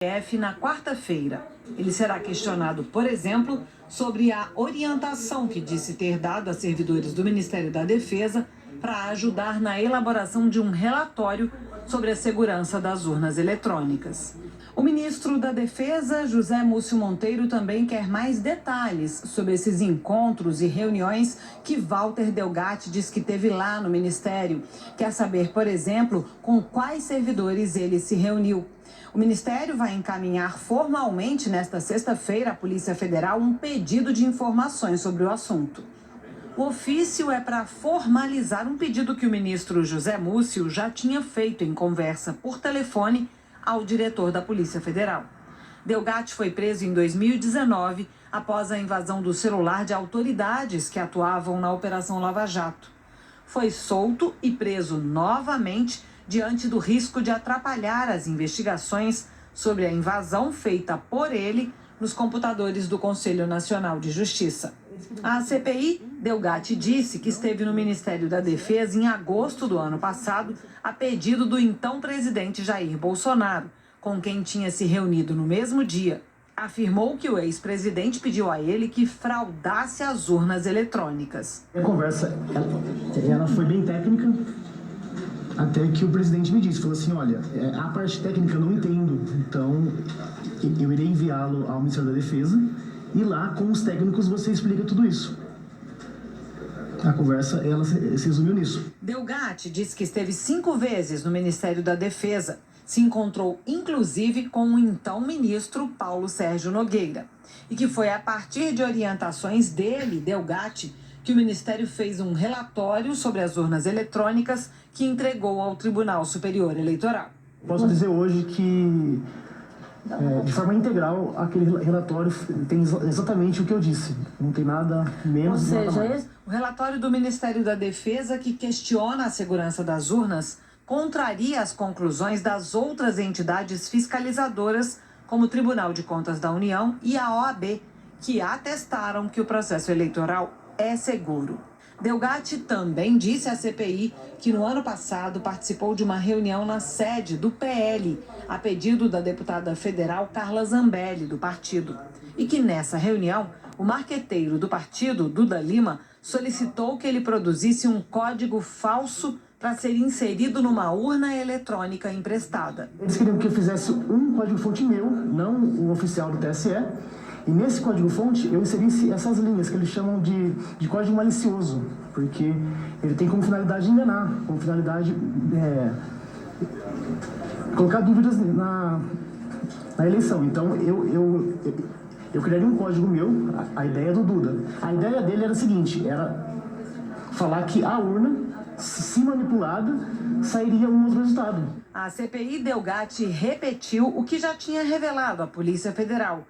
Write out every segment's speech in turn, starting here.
STF na quarta-feira. Ele será questionado, por exemplo, sobre a orientação que disse ter dado a servidores do Ministério da Defesa para ajudar na elaboração de um relatório sobre a segurança das urnas eletrônicas. O ministro da Defesa, José Múcio Monteiro, também quer mais detalhes sobre esses encontros e reuniões que Walter Delgatti diz que teve lá no Ministério. Quer saber, por exemplo, com quais servidores ele se reuniu. O Ministério vai encaminhar formalmente nesta sexta-feira à Polícia Federal um pedido de informações sobre o assunto. O ofício é para formalizar um pedido que o ministro José Múcio já tinha feito em conversa por telefone ao diretor da Polícia Federal. Delgatti foi preso em 2019 após a invasão do celular de autoridades que atuavam na Operação Lava Jato. Foi solto e preso novamente diante do risco de atrapalhar as investigações sobre a invasão feita por ele nos computadores do Conselho Nacional de Justiça. A CPI, Delgatti disse que esteve no Ministério da Defesa em agosto do ano passado, a pedido do então presidente Jair Bolsonaro, com quem tinha se reunido no mesmo dia. Afirmou que o ex-presidente pediu a ele que fraudasse as urnas eletrônicas. A conversa, ela foi bem técnica, até que o presidente me disse, falou assim, olha, a parte técnica eu não entendo, então eu irei enviá-lo ao Ministério da Defesa e lá com os técnicos você explica tudo isso. A conversa, ela se resumiu nisso. Delgatti disse que esteve 5 vezes no Ministério da Defesa. Se encontrou, inclusive, com o então ministro Paulo Sérgio Nogueira. E que foi a partir de orientações dele, Delgatti, que o Ministério fez um relatório sobre as urnas eletrônicas que entregou ao Tribunal Superior Eleitoral. Posso dizer hoje que, de forma integral, aquele relatório tem exatamente o que eu disse. Não tem nada menos, nada mais. O relatório do Ministério da Defesa que questiona a segurança das urnas contraria as conclusões das outras entidades fiscalizadoras, como o Tribunal de Contas da União e a OAB, que atestaram que o processo eleitoral é seguro. Delgatti também disse à CPI que no ano passado participou de uma reunião na sede do PL, a pedido da deputada federal Carla Zambelli, do partido. E que nessa reunião, o marqueteiro do partido, Duda Lima, solicitou que ele produzisse um código falso para ser inserido numa urna eletrônica emprestada. Eles queriam que eu fizesse um código-fonte meu, não o oficial do TSE. E nesse código-fonte eu inseri essas linhas que eles chamam de código malicioso, porque ele tem como finalidade enganar, como finalidade colocar dúvidas na eleição. Então eu criaria um código meu, a ideia do Duda. A ideia dele era a seguinte, era falar que a urna, se manipulada, sairia um outro resultado. A CPI Delgatti repetiu o que já tinha revelado à Polícia Federal,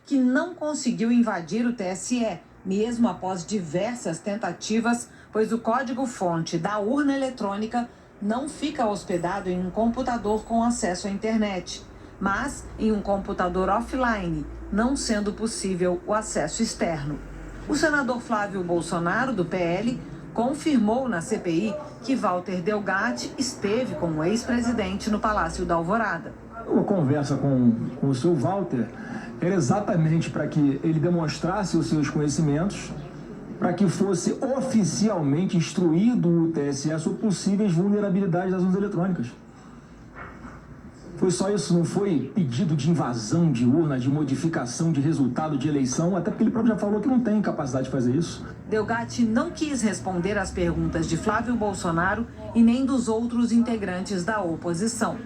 que não conseguiu invadir o TSE, mesmo após diversas tentativas, pois o código-fonte da urna eletrônica não fica hospedado em um computador com acesso à internet, mas em um computador offline, não sendo possível o acesso externo. O senador Flávio Bolsonaro, do PL, confirmou na CPI que Walter Delgatti esteve com o ex-presidente no Palácio da Alvorada. Uma conversa com o senhor Walter era exatamente para que ele demonstrasse os seus conhecimentos, para que fosse oficialmente instruído o TSE sobre possíveis vulnerabilidades das urnas eletrônicas. Foi só isso, não foi pedido de invasão de urna, de modificação de resultado de eleição, até porque ele próprio já falou que não tem capacidade de fazer isso. Delgatti não quis responder às perguntas de Flávio Bolsonaro e nem dos outros integrantes da oposição.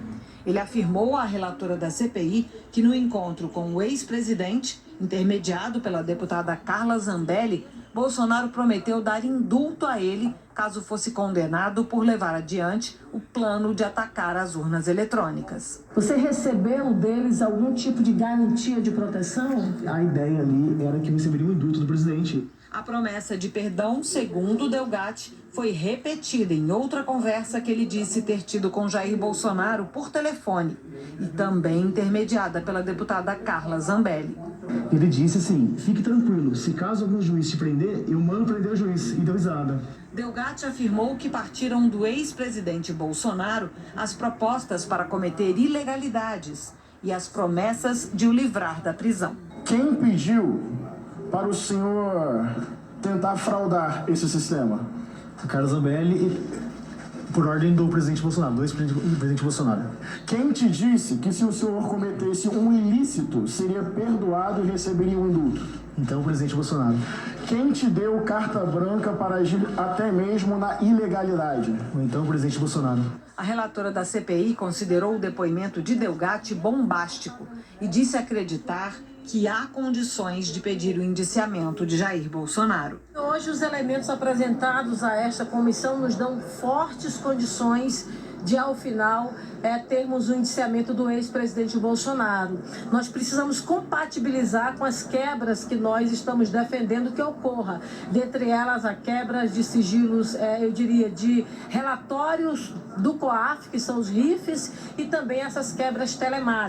Ele afirmou à relatora da CPI que no encontro com o ex-presidente, intermediado pela deputada Carla Zambelli, Bolsonaro prometeu dar indulto a ele caso fosse condenado por levar adiante o plano de atacar as urnas eletrônicas. Você recebeu deles algum tipo de garantia de proteção? A ideia ali era que eu receberia o indulto do presidente. A promessa de perdão, segundo Delgatti, foi repetida em outra conversa que ele disse ter tido com Jair Bolsonaro por telefone e também intermediada pela deputada Carla Zambelli. Ele disse assim, fique tranquilo, se caso algum juiz te prender, eu mando prender o juiz, e deu risada. Delgatti afirmou que partiram do ex-presidente Bolsonaro as propostas para cometer ilegalidades e as promessas de o livrar da prisão. Quem pediu para o senhor tentar fraudar esse sistema? A Carla Zambelli, por ordem do presidente Bolsonaro, do ex-presidente Bolsonaro. Quem te disse que se o senhor cometesse um ilícito, seria perdoado e receberia um indulto? Então, o presidente Bolsonaro. Quem te deu carta branca para agir até mesmo na ilegalidade? Então, o presidente Bolsonaro. A relatora da CPI considerou o depoimento de Delgatti bombástico e disse acreditar que há condições de pedir o indiciamento de Jair Bolsonaro. Hoje, os elementos apresentados a esta comissão nos dão fortes condições de, ao final, termos o indiciamento do ex-presidente Bolsonaro. Nós precisamos compatibilizar com as quebras que nós estamos defendendo que ocorra. Dentre elas, a quebra de sigilos, eu diria, de relatórios do COAF, que são os RIFs, e também essas quebras telemáticas.